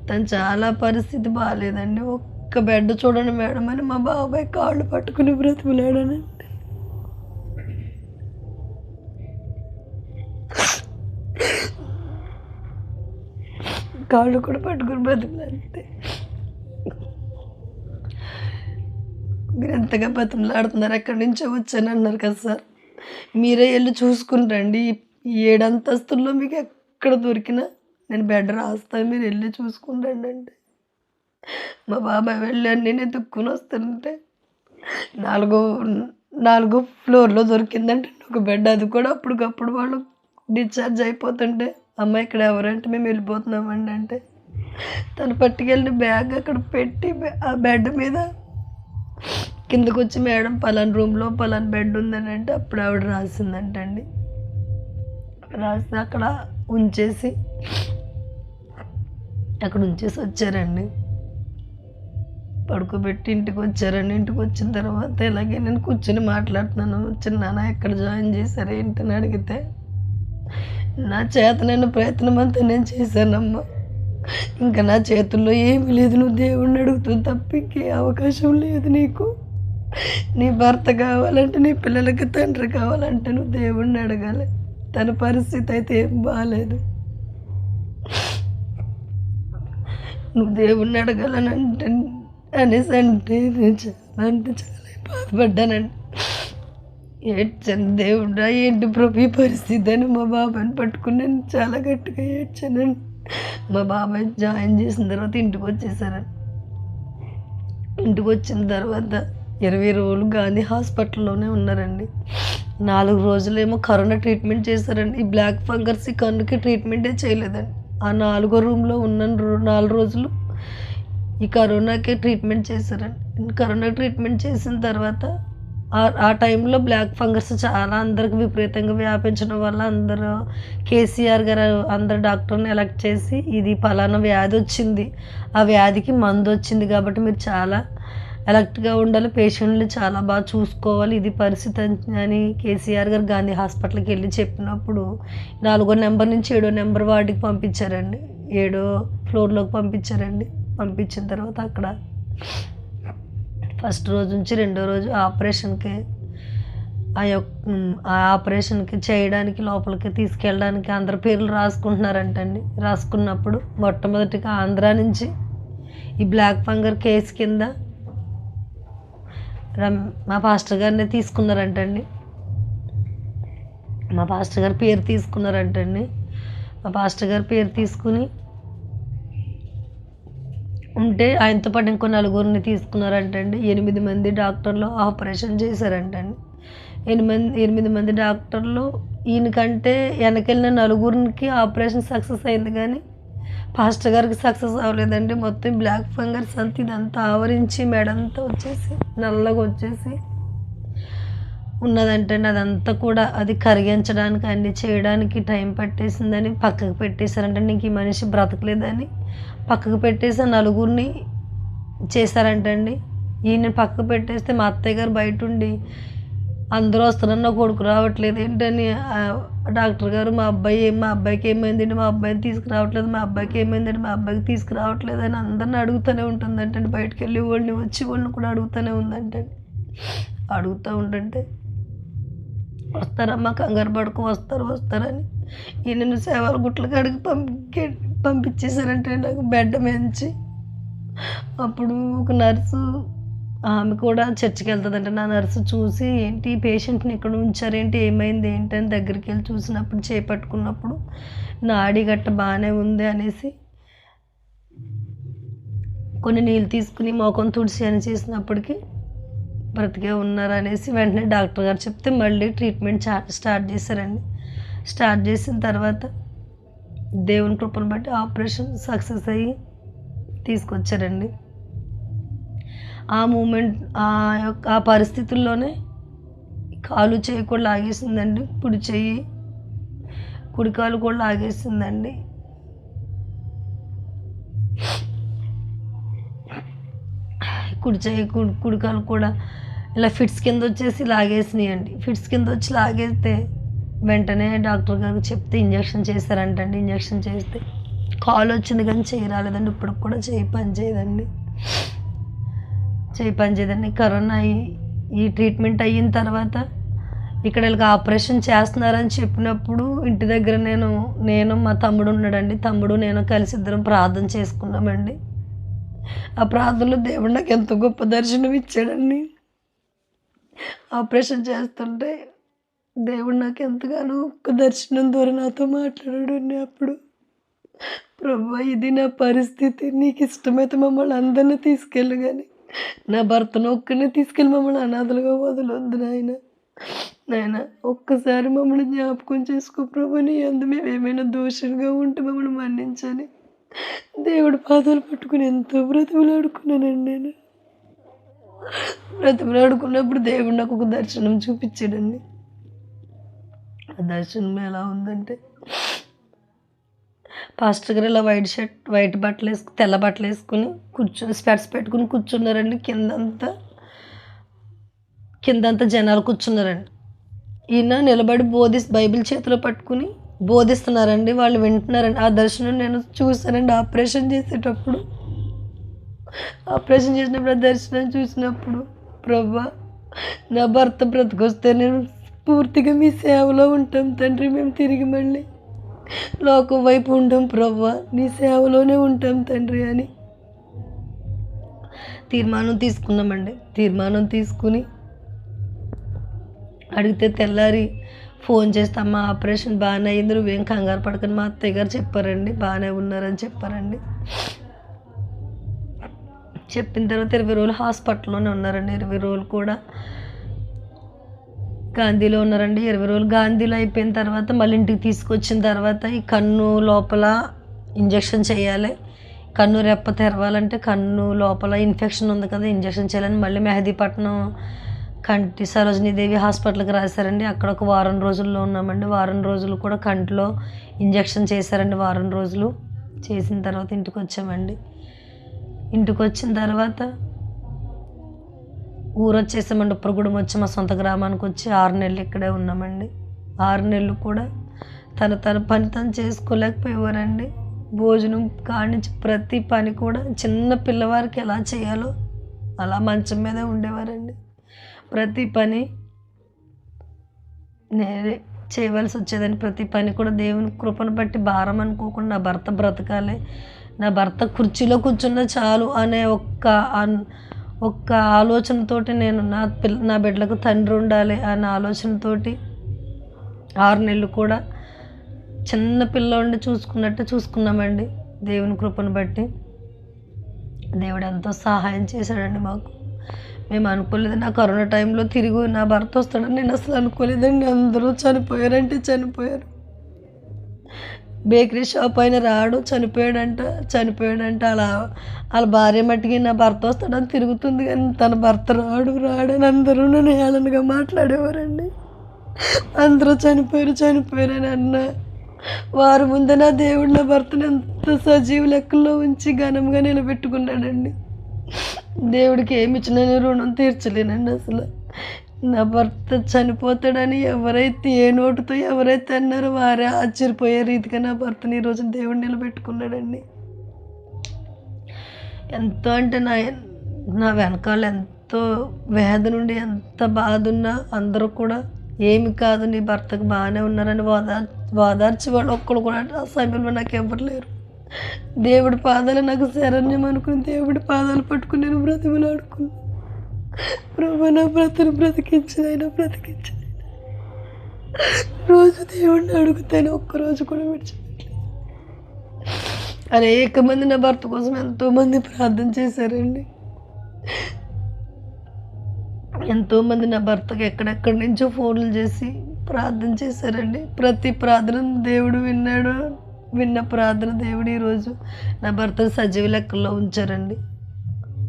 తను చాలా పరిస్థితి బాగాలేదండి, ఒక్క బెడ్ చూడండి మేడం అని మా బాబాయ్ కాళ్ళు పట్టుకుని బ్రతిమలాడానండి. కాళ్ళు కూడా పట్టుకుని బ్రతిమలాడితే, మీరు ఎంతగా బ్రతిమలాడుతున్నారు, ఎక్కడి నుంచో వచ్చాను అన్నారు కదా సార్, మీరే వెళ్ళి చూసుకుని రండి, 7 అంతస్తుల్లో మీకు ఎక్కడ దొరికినా నేను బెడ్ రాస్తాను, మీరు వెళ్ళి చూసుకుని రండి అంటే మా బాబాయ్ వెళ్ళాను. నేను ఎత్తుక్కుని వస్తుంటే 4వ ఫ్లోర్లో దొరికిందంటే ఒక బెడ్, అది కూడా అప్పటికప్పుడు వాళ్ళు డిశ్చార్జ్ అయిపోతుంటే, అమ్మ ఇక్కడ ఎవరంటే మేము వెళ్ళిపోతున్నామండి అంటే, తను పట్టుకెళ్ళిన బ్యాగ్ అక్కడ పెట్టి ఆ బెడ్ మీద కిందకు వచ్చి, మేడం పలానా రూమ్లో పలానా బెడ్ ఉందని అంటే అప్పుడు ఆవిడ రాసిందంటండి. రాసి అక్కడ ఉంచేసి వచ్చారండి, పడుకోబెట్టి ఇంటికి వచ్చారండి. ఇంటికి వచ్చిన తర్వాత ఇలాగే నేను కూర్చొని మాట్లాడుతున్నాను, చిన్నాన్న ఎక్కడ జాయిన్ చేశారు ఏంటని అడిగితే, నా చేతనైన ప్రయత్నం అంతా నేను చేశానమ్మా, ఇంకా నా చేతుల్లో ఏమీ లేదు, నువ్వు దేవుణ్ణి అడుగుతుంది తప్ప ఇంకే అవకాశం లేదు నీకు, నీ భర్త కావాలంటే, నీ పిల్లలకి తండ్రి కావాలంటే నువ్వు దేవుణ్ణి అడగాలి. తన పరిస్థితి అయితే ఏం బాగాలేదు. నువ్వు దేవుణ్ణి అడగాలని అనేసి అంటే నేను చాలా బాధపడ్డానండి. ఏడ్చాను. దేవుడా ఏంటి ప్రభు ఈ పరిస్థితి అని మా బాబాయ్ని పట్టుకుని నేను చాలా గట్టిగా ఏడ్చానండి. మా బాబాయ్ జాయిన్ చేసిన తర్వాత ఇంటికి వచ్చేసారండి. ఇంటికి వచ్చిన తర్వాత 20 రోజులు గాంధీ హాస్పిటల్లోనే ఉన్నారండి. 4 రోజులేమో కరోనా ట్రీట్మెంట్ చేశారండి. ఈ బ్లాక్ ఫంగస్ ఈ కన్నుకి ట్రీట్మెంటే చేయలేదండి. ఆ 4 రూమ్లో ఉన్న 4 రోజులు ఈ కరోనాకే ట్రీట్మెంట్ చేశారండి. కరోనా ట్రీట్మెంట్ చేసిన తర్వాత ఆ టైంలో బ్లాక్ ఫంగస్ చాలా అందరికి విపరీతంగా వ్యాపించడం వల్ల అందరూ కేసీఆర్ గారు అందరు డాక్టర్ని ఎలక్ట్ చేసి ఇది పలానా వ్యాధి వచ్చింది, ఆ వ్యాధికి మందు వచ్చింది కాబట్టి మీరు చాలా అలర్ట్గా ఉండాలి, పేషెంట్ని చాలా బాగా చూసుకోవాలి, ఇది పరిస్థితి అని కేసీఆర్ గారు గాంధీ హాస్పిటల్కి వెళ్ళి చెప్పినప్పుడు 4వ నెంబర్ నుంచి 7వ నెంబర్ వార్డుకి పంపించారండి. 7వ ఫ్లోర్లోకి పంపించారండి. పంపించిన తర్వాత అక్కడ ఫస్ట్ రోజు నుంచి 2వ రోజు ఆపరేషన్కి ఆ ఆపరేషన్కి చేయడానికి లోపలికి తీసుకెళ్ళడానికి అందరి పేర్లు రాసుకుంటున్నారంటండి. రాసుకున్నప్పుడు మొట్టమొదటిగా ఆంధ్రా నుంచి ఈ బ్లాక్ ఫంగర్ కేసు కింద మా పాస్టర్ గారిని తీసుకున్నారంటండి. మా పాస్టర్ గారి పేరు తీసుకున్నారంటండి. మా పాస్టర్ గారి పేరు తీసుకుని ఉంటే ఆయనతో పాటు ఇంకో 4గురిని తీసుకున్నారంటండి. 8 మంది డాక్టర్లు ఆపరేషన్ చేశారంటండి. 8 మంది డాక్టర్లు ఈయనకంటే వెనకెళ్ళిన 4గురికి ఆపరేషన్ సక్సెస్ అయింది, కానీ పాస్టర్ గారికి సక్సెస్ అవ్వలేదండి. మొత్తం బ్లాక్ ఫంగర్స్ అంతా ఇదంతా ఆవరించి మెడంతా వచ్చేసి నల్లగా వచ్చేసి ఉన్నదంటండి. అదంతా కూడా అది కరిగించడానికి అన్ని చేయడానికి టైం పట్టేసిందని పక్కకు పెట్టేశారంటే ఇంక ఈ మనిషి బ్రతకలేదని పక్కకు పెట్టేసి 4గురిని చేశారంటండి. ఈయన పక్కకు పెట్టేస్తే మా అత్తయ్య గారు బయట ఉండి అందరూ వస్తారన్న కొడుకు రావట్లేదు ఏంటని డాక్టర్ గారు మా అబ్బాయికి ఏమైందండి, మా అబ్బాయిని తీసుకురావట్లేదు, మా అబ్బాయికి ఏమైందండి, మా అబ్బాయికి తీసుకురావట్లేదు అని అందరిని అడుగుతూనే ఉంటుందంటండి. బయటకు వెళ్ళి వాళ్ళని వచ్చి వాళ్ళని కూడా అడుగుతూనే ఉందంటండి. అడుగుతూ ఉంటుంటే వస్తారమ్మా కంగారు పడుకు వస్తారని ఈయనను సేవల గుట్ల కాడికి పంపించేశారంటే నాకు బెడ్ మంచి. అప్పుడు ఒక నర్సు ఆమె కూడా చర్చికి వెళ్తుందంటే నా నర్సు చూసి ఏంటి పేషెంట్ని ఇక్కడ ఉంచారేంటి, ఏమైంది ఏంటని దగ్గరికి వెళ్ళి చూసినప్పుడు చేపట్టుకున్నప్పుడు నాడి గట్ట బాగానే ఉంది అనేసి కొన్ని నీళ్ళు తీసుకుని మోకం తుడిచి అని చేసినప్పటికీ బ్రతికే ఉన్నారు అనేసి వెంటనే డాక్టర్ గారు చెప్తే మళ్ళీ ట్రీట్మెంట్ స్టార్ట్ చేశారండి. స్టార్ట్ చేసిన తర్వాత దేవుని కృపను బట్టి ఆపరేషన్ సక్సెస్ అయ్యి తీసుకొచ్చారండి. ఆ మూమెంట్ ఆ పరిస్థితుల్లోనే కాలు చేయి కూడా లాగేసిందండి. కుడి కాలు కూడా లాగేసిందండి. కుడి కాలు కూడా ఇలా ఫిట్స్ కింద వచ్చేసి లాగేసినాయండి. ఫిట్స్ కింద వచ్చి లాగేస్తే వెంటనే డాక్టర్ గారికి చెప్తే ఇంజక్షన్ చేశారంటండి. ఇంజక్షన్ చేస్తే కాలు వచ్చింది కానీ చేయి రాలేదండి. ఇప్పుడు కూడా చేయి పని చేయదండి. కరోనా ఈ ట్రీట్మెంట్ అయిన తర్వాత ఇక్కడ వీళ్ళకి ఆపరేషన్ చేస్తున్నారని చెప్పినప్పుడు ఇంటి దగ్గర నేను మా తమ్ముడు ఉన్నాడండి. నేను కలిసి ఇద్దరం ప్రార్థన చేసుకున్నామండి. ఆ ప్రార్థనలో దేవుడు నాకు ఎంతో గొప్ప దర్శనం ఇచ్చాడండి. ఆపరేషన్ చేస్తుంటే దేవుడు నాకు ఎంతగానో ఒక్క దర్శనం ద్వారా నాతో మాట్లాడాడండి. అప్పుడు ప్రభువా ఇది నా పరిస్థితి, నీకు ఇష్టమైతే మమ్మల్ని అందరినీ తీసుకెళ్ళు, కానీ నా భర్తను ఒక్కరిని తీసుకెళ్ళి మమ్మల్ని అనాథలుగా వదలొద్దు నాయన. ఒక్కసారి మమ్మల్ని జ్ఞాపకం చేసుకో ప్రభు, నీ యందు మేము ఏమైనా దోషంగా ఉంటే మమ్మల్ని మన్నించని దేవుడు పాదాలు పట్టుకుని ఎంతో బ్రతిమలాడుకున్నానండి. నేను బ్రతిమలాడుకున్నప్పుడు దేవుడు నాకు ఒక దర్శనం చూపించాడండి. ఆ దర్శనం ఎలా ఉందంటే పాస్టర్ గారు ఇలా వైట్ బట్టలు తెల్ల బట్టలు వేసుకుని స్పెట్స్ పెట్టుకుని కూర్చున్నారండి. కిందంతా జనాలు కూర్చున్నారండి. ఈయన నిలబడి బైబిల్ చేతిలో పట్టుకుని బోధిస్తున్నారండి. వాళ్ళు వింటున్నారండి. ఆ దర్శనం నేను చూశానండి. ఆపరేషన్ చేసినప్పుడు ఆ దర్శనం చూసినప్పుడు ప్రభా. నా భర్త బ్రతికొస్తే నేను పూర్తిగా మీ సేవలో ఉంటాం తండ్రి. మేము తిరిగి మళ్ళీ లోకం వైపు ఉంటాం ప్రభా, నీ సేవలోనే ఉంటాం తండ్రి అని తీర్మానం తీసుకున్నామండి. తీర్మానం తీసుకుని అడిగితే తెల్లారి ఫోన్ చేస్తే అమ్మ ఆపరేషన్ బాగానే అయింది, నువ్వేం కంగారు పడకని మా అత్తయ్య గారు చెప్పారండి. బాగానే ఉన్నారని చెప్పారండి. చెప్పిన తర్వాత 20 రోజులు హాస్పిటల్లోనే ఉన్నారండి. 20 రోజులు కూడా గాంధీలో ఉన్నారండి. 20 రోజులు గాంధీలో అయిపోయిన తర్వాత మళ్ళీ ఇంటికి తీసుకొచ్చిన తర్వాత ఈ కన్ను లోపల ఇంజెక్షన్ చేయాలి. కన్ను రెప్ప తెరవాలంటే కన్ను లోపల ఇన్ఫెక్షన్ ఉంది కదా, ఇంజెక్షన్ చేయాలని మళ్ళీ మెహదీపట్నం కంటి సరోజినీదేవి హాస్పిటల్కి రాశారండి. అక్కడ ఒక వారం రోజుల్లో ఉన్నామండి. వారం రోజులు కూడా కంటిలో ఇంజెక్షన్ చేశారండి. వారం రోజులు చేసిన తర్వాత ఇంటికి వచ్చామండి. ఇంటికి వచ్చిన తర్వాత ఊరు వచ్చేసామండి. ఉప్పరగూడెం వచ్చి మా సొంత గ్రామానికి వచ్చి 6 నెలలు ఇక్కడే ఉన్నామండి. 6 నెలలు కూడా తన పని తను చేసుకోలేకపోయేవారండి. భోజనం కానించి ప్రతి పని కూడా చిన్న పిల్లవారికి ఎలా చేయాలో అలా మంచం మీదే ఉండేవారండి. ప్రతి పని నేనే చేయవలసి వచ్చేదండి. ప్రతి పని కూడా దేవుని కృపను బట్టి భారం అనుకోకుండా నా భర్త బ్రతకాలి, నా భర్త కుర్చీలో కూర్చున్న చాలు అనే ఒక్క ఆలోచనతోటి నేను నా బిడ్డలకు తండ్రి ఉండాలి అనే ఆలోచనతోటి 6 నెలలు కూడా చిన్న పిల్లోడిని చూసుకున్నట్టు చూసుకున్నామండి. దేవుని కృపను బట్టి దేవుడు ఎంతో సహాయం చేశాడండి మాకు. మేము అనుకోలేదు. నా కరోనా టైంలో తిరిగి నా భర్త వస్తాడని నేను అసలు అనుకోలేదండి. అందరూ చనిపోయారంటే చనిపోయారు. బేకరీ షాప్ అయిన రాడు, చనిపోయాడంట. అలా వాళ్ళ భార్య మట్టికి నా భర్త వస్తాడని తిరుగుతుంది, కానీ తన భర్త రాడని అందరూ నన్ను హేళనగా మాట్లాడేవారండి. అందరూ చనిపోయారని అన్న వారి ముందు నా దేవుడు నా భర్తను ఎంత సజీవ లెక్కల్లో ఉంచి ఘనంగా నిలబెట్టుకున్నాడండి. దేవుడికి ఏమి ఇచ్చినా నేను రుణం తీర్చలేనండి. అసలు నా భర్త చనిపోతాడని ఏ నోటుతో ఎవరైతే అన్నారో వారే ఆశ్చర్యపోయే రీతిగా నా భర్తని ఈరోజు దేవుడు నిలబెట్టుకున్నాడండి. ఎంతో అంటే నా వెనకాల ఎంతో వేదన నుండి ఎంత బాధ ఉన్నా అందరూ కూడా ఏమి కాదు, నీ భర్తకు బాగానే ఉన్నారని ఓదార్చి వాళ్ళు ఒక్కడు కూడా ఆ సమయంలో నాకు ఎవరు లేరు. దేవుడి పాదాలు నాకు శరణ్యం అనుకుని దేవుడి పాదాలు పట్టుకుని నేను బ్రతిమలాడుకున్నాను. ప్రభు నా బ్రతను బ్రతికించినైనా రోజు దేవుడిని అడుగుతాను, ఒక్కరోజు కూడా విడిచిపెట్టలేదు. అనేక మంది నా భర్త కోసం ఎంతోమంది ప్రార్థన చేశారండి. ఎంతోమంది నా భర్తకి ఎక్కడెక్కడి నుంచో ఫోన్లు చేసి ప్రార్థన చేశారండి. ప్రతి ప్రార్థన దేవుడు విన్న ప్రార్థన దేవుడు ఈరోజు నా భర్తను సజీవ లెక్కల్లో ఉంచారండి.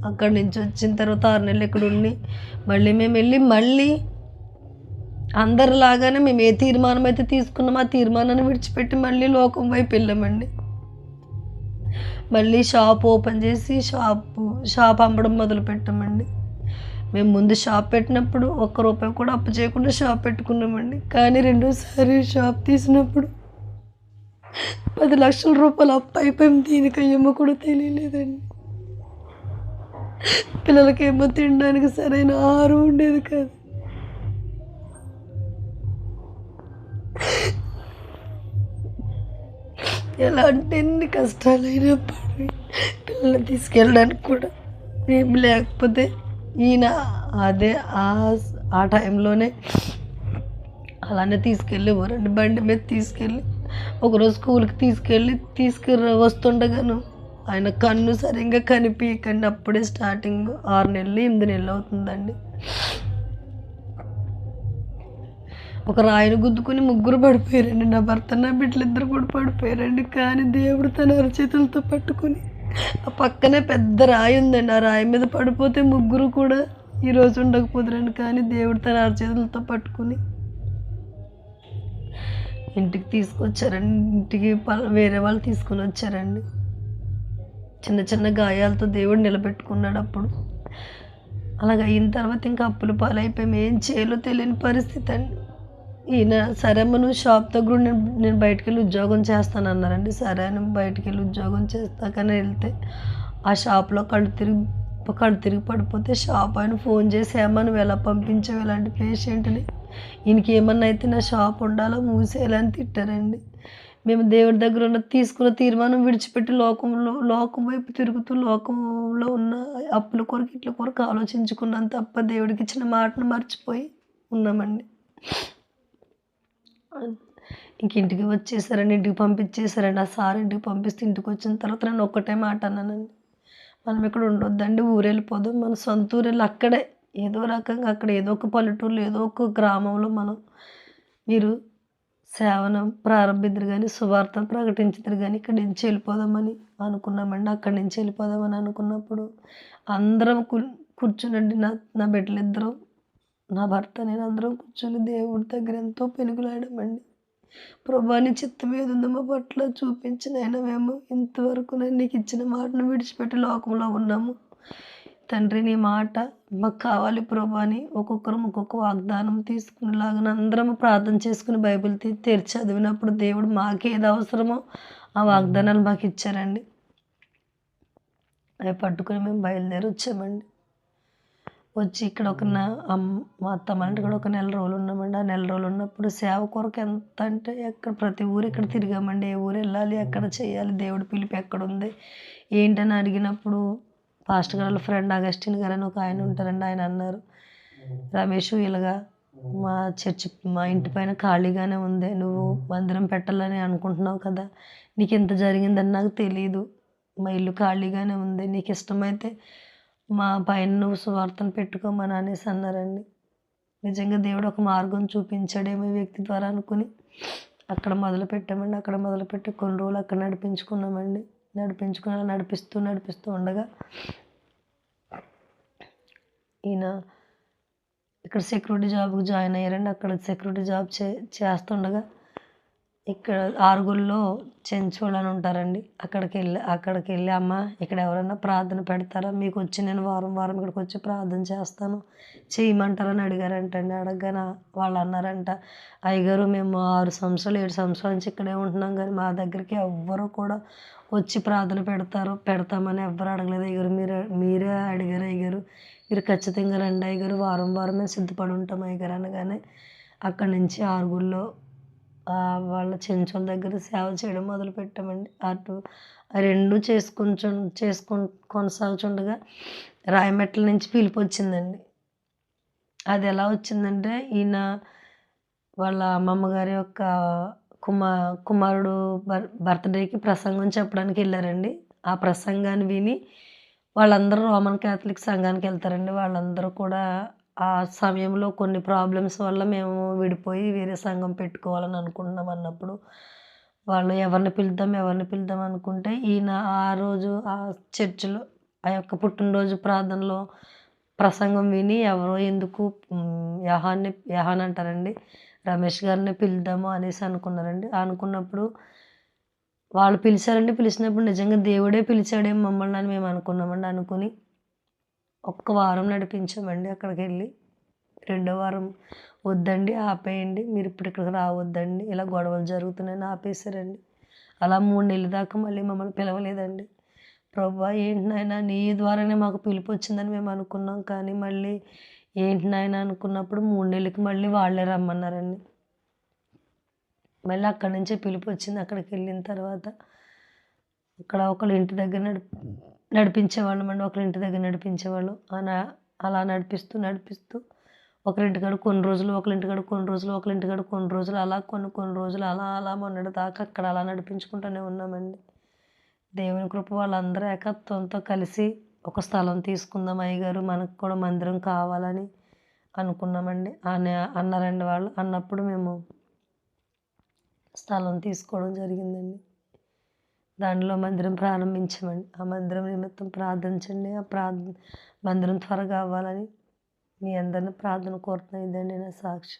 అక్కడి నుంచి వచ్చిన తర్వాత 6 నెలలు ఇక్కడ ఉండి మేము వెళ్ళి అందరిలాగానే మేము ఏ తీర్మానం అయితే తీసుకున్నామో ఆ తీర్మానాన్ని విడిచిపెట్టి మళ్ళీ లోకం వైపు వెళ్ళామండి. మళ్ళీ షాప్ ఓపెన్ చేసి షాప్ అమ్మడం మొదలు పెట్టామండి. మేము ముందు షాప్ పెట్టినప్పుడు ₹1 కూడా అప్పు చేయకుండా షాప్ పెట్టుకున్నామండి. కానీ రెండోసారి షాప్ తీసినప్పుడు 10 లక్షల రూపాయలు అప్పు అయిపోయింది. దీనికయ్యేమో కూడా తెలియలేదండి. పిల్లలకేమో తినడానికి సరైన ఆహారం ఉండేది కాదు. ఎలా అంటే ఎన్ని కష్టాలైనా పడి పిల్లల్ని తీసుకెళ్ళడానికి కూడా ఏమి లేకపోతే ఈయన ఆ టైంలోనే అలానే తీసుకెళ్ళేవారండి. బండి మీద తీసుకెళ్ళి ఒకరోజు స్కూల్కి వస్తుండగాను ఆయన కన్ను సరిగ్గా కనిపించకండి. అప్పుడే స్టార్టింగ్ 6 నెలలు 8 నెలలు అవుతుందండి. ఒక రాయిని గుద్దుకుని 3 పడిపోయారండి. నా భర్త నా బిడ్డలు 2 కూడా పడిపోయారండి. కానీ దేవుడు తన అరచేతులతో పట్టుకుని ఆ పక్కనే పెద్ద రాయి ఉందండి. ఆ రాయి మీద పడిపోతే 3 కూడా ఈరోజు ఉండకపోదురండి. కానీ దేవుడు తన అరచేతులతో పట్టుకుని ఇంటికి తీసుకొచ్చారండి. ఇంటికి వేరే వాళ్ళు తీసుకుని వచ్చారండి. చిన్న చిన్న గాయాలతో దేవుడు నిలబెట్టుకున్నాడు. అప్పుడు అలాగ అయిన తర్వాత ఇంకా అప్పుల పాలైపోయాం. ఏం చేయాలో తెలియని పరిస్థితి అండి. ఈయన సరే అమ్మ నువ్వు షాప్ దగ్గర నేను బయటికి వెళ్ళి ఉద్యోగం చేస్తాను అన్నారండి. సరే అని బయటికి వెళ్ళి ఉద్యోగం చేస్తాకనే వెళ్తే ఆ షాప్లో కళ్ళు తిరిగి కళ్ళు తిరిగి పడిపోతే షాప్ ఆయన ఫోన్ చేసి ఏమన్నా నువ్వు ఎలా పంపించావు ఇలాంటి పేషెంట్ని, ఈయనకి ఏమన్నా అయితే నా షాప్ ఉండాలో మూసేయాలని అని తిట్టారండి. మేము దేవుడి దగ్గర ఉన్న తీసుకున్న తీర్మానం విడిచిపెట్టి లోకం వైపు తిరుగుతూ లోకంలో ఉన్న అప్పుల కొరకు ఇట్ల కొరకు ఆలోచించుకున్నాం తప్ప దేవుడికి ఇచ్చిన మాటను మర్చిపోయి ఉన్నామండి. ఇంక ఇంటికి వచ్చేసారండి, ఇంటికి పంపించేసారండి. ఆ సార్ ఇంటికి పంపిస్తే ఇంటికి వచ్చిన తర్వాత నేను ఒక్కటే మాట అన్నానండి, మనం ఇక్కడ ఉండొద్దండి, ఊరెళ్ళిపోదాం, మన సొంత ఊరెళ్ళి అక్కడే ఏదో రకంగా అక్కడ ఏదో ఒక పల్లెటూరులో ఏదో ఒక గ్రామంలో మీరు సేవను ప్రారంభిద్దరు కానీ సువార్తను ప్రకటించుదురు కానీ ఇక్కడి నుంచి వెళ్ళిపోదామని అనుకున్నామండి. అక్కడి నుంచి వెళ్ళిపోదామని అనుకున్నప్పుడు అందరం కూర్చునండి, నా బిడ్డలిద్దరం, నా భర్త, నేను అందరం కూర్చొని దేవుడి దగ్గర ఎంతో పెనుగులాడామండి. ప్రభా నీ చిత్తం ఏది ఉందో మా పట్ల చూపించిన అయినా మేము ఇంతవరకు నీకు ఇచ్చిన మాటను విడిచిపెట్టి లోకంలో ఉన్నాము తండ్రి, నీ మాట మాకు కావాలి ప్రభా అని ఒక్కొక్కరం ఒక్కొక్క వాగ్దానం తీసుకునేలాగా అందరం ప్రార్థన చేసుకుని బైబిల్ తెరిచి చదివినప్పుడు దేవుడు మాకేది అవసరమో ఆ వాగ్దానాలు మాకు ఇచ్చారండి. అవి పట్టుకుని మేము బయలుదేరి వచ్చామండి. వచ్చి ఇక్కడ మా అత్తమ్మ కూడా ఒక నెల రోజులు ఉన్నామండి. ఆ నెల రోజులు ఉన్నప్పుడు సేవ కొరకు ఎంత అంటే ఎక్కడ ప్రతి ఊరు ఇక్కడ తిరిగామండి. ఏ ఊరు వెళ్ళాలి, ఎక్కడ చేయాలి, దేవుడి పిలుపు ఎక్కడుంది ఏంటని అడిగినప్పుడు పాస్టర్ గారు ఫ్రెండ్ అగస్టిన్ గారు అని ఒక ఆయన ఉంటారండి. ఆయన అన్నారు, రమేష్ ఇలాగా మా ఇంటి పైన ఖాళీగానే ఉంది, నువ్వు మందిరం పెట్టాలని అనుకుంటున్నావు కదా, నీకు ఎంత జరిగిందని నాకు తెలియదు, మా ఇల్లు ఖాళీగానే ఉంది, నీకు ఇష్టమైతే మా పైన నువ్వు సువార్తను పెట్టుకోమని అనేసి అన్నారండి. నిజంగా దేవుడు ఒక మార్గం చూపించాడేమో ఈ వ్యక్తి ద్వారా అనుకుని అక్కడ మొదలు పెట్టామండి. అక్కడ మొదలుపెట్టి కొన్ని రోజులు అక్కడ నడిపించుకున్నామండి. అలా నడిపిస్తూ ఉండగా ఈయన ఇక్కడ సెక్యూరిటీ జాబ్కి జాయిన్ అయ్యారండి. అక్కడ సెక్యూరిటీ జాబ్ చేస్తుండగా ఇక్కడ ఆరుగుల్లో చెంచోళ్ళు అని ఉంటారండి. అక్కడికి వెళ్ళి అమ్మ ఇక్కడ ఎవరైనా ప్రార్థన పెడతారా, మీకు వచ్చి నేను వారం ఇక్కడికి వచ్చి ప్రార్థన చేస్తాను, చేయమంటారని అడిగారంటండి. అడగగానే వాళ్ళు అన్నారంట, అయ్యగారు మేము 6 సంవత్సరాలు 7 సంవత్సరాల నుంచి ఇక్కడే ఉంటున్నాం కానీ మా దగ్గరికి ఎవ్వరు కూడా వచ్చి ప్రార్థన పెడతామని ఎవ్వరు అడగలేదు అయ్యగారు, మీరే అడిగారు అయ్యగారు, మీరు ఖచ్చితంగా రండి అయ్యగారు, వారం మేము సిద్ధపడి ఉంటాం అయ్యగారు అనగానే అక్కడి నుంచి ఆరుగుల్లో వాళ్ళ చెంచోళ్ళ దగ్గర సేవ చేయడం మొదలుపెట్టామండి. అటు రెండు కొనసాగుతుండగా రాయమెట్ల నుంచి పిలుపు వచ్చిందండి. అది ఎలా వచ్చిందంటే ఈయన వాళ్ళ అమ్మమ్మ గారి యొక్క కుమారుడు బర్త్డేకి ప్రసంగం చెప్పడానికి వెళ్ళారండి. ఆ ప్రసంగాన్ని విని వాళ్ళందరూ రోమన్ క్యాథలిక్ సంఘానికి వెళ్తారండి. వాళ్ళందరూ కూడా ఆ సమయంలో కొన్ని ప్రాబ్లమ్స్ వల్ల మేము విడిపోయి వేరే సంఘం పెట్టుకోవాలని అనుకుంటున్నాం అన్నప్పుడు వాళ్ళు ఎవరిని పిలుద్దాం అనుకుంటే ఈయన ఆ రోజు ఆ చర్చిలో ఆ యొక్క పుట్టినరోజు ప్రార్థనలో ప్రసంగం విని ఎవరో ఎందుకు యహాన్ అంటారండి, రమేష్ గారిని పిలుద్దాము అనేసి అనుకున్నారండి. అనుకున్నప్పుడు వాళ్ళు పిలిచారండి. పిలిచినప్పుడు నిజంగా దేవుడే పిలిచాడేమో మమ్మల్ని అని మేము అనుకున్నామండి. అనుకుని ఒక్క వారం నడిపించామండి. అక్కడికి వెళ్ళి రెండో వారం వద్దండి, ఆపేయండి, మీరు ఇప్పుడు ఇక్కడికి రావద్దండి, ఇలా గొడవలు జరుగుతున్నాయని ఆపేశారండి. అలా 3 నెలల దాకా మళ్ళీ మమ్మల్ని పిలవలేదండి. ప్రభువా ఏంటి నాయనా, నీ ద్వారానే మాకు పిలుపు వచ్చిందని మేము అనుకున్నాం కానీ మళ్ళీ ఏంటి నాయనా అనుకున్నప్పుడు 3 నెలలకి మళ్ళీ వాళ్ళే రమ్మన్నారండి. మళ్ళీ అక్కడి నుంచే పిలుపు వచ్చింది. అక్కడికి వెళ్ళిన తర్వాత అక్కడ ఒకళ్ళ ఇంటి దగ్గర నడిపించేవాళ్ళం అండి. ఒకరింటి దగ్గర నడిపించేవాళ్ళం. అలా నడిపిస్తూ ఒకరింటికాడ కొన్ని రోజులు, ఒకరింటికాడ కొన్ని రోజులు అలా కొన్ని రోజులు అలా మొన్నటి దాకా అక్కడ అలా నడిపించుకుంటూనే ఉన్నామండి. దేవుని కృప వాళ్ళందరూ ఏకత్వంతో కలిసి ఒక స్థలం తీసుకుందాం అయ్యగారు, మనకు కూడా మందిరం కావాలని అనుకున్నామండి అన్నారండి వాళ్ళు. అన్నప్పుడు మేము స్థలం తీసుకోవడం జరిగిందండి. దానిలో మందిరం ప్రారంభించామండి. ఆ మందిరం నిమిత్తం ప్రార్థించండి, మందిరం త్వరగా అవ్వాలని మీ అందరిని ప్రార్థన కోరుతున్నాను. ఇదండి నా సాక్షి.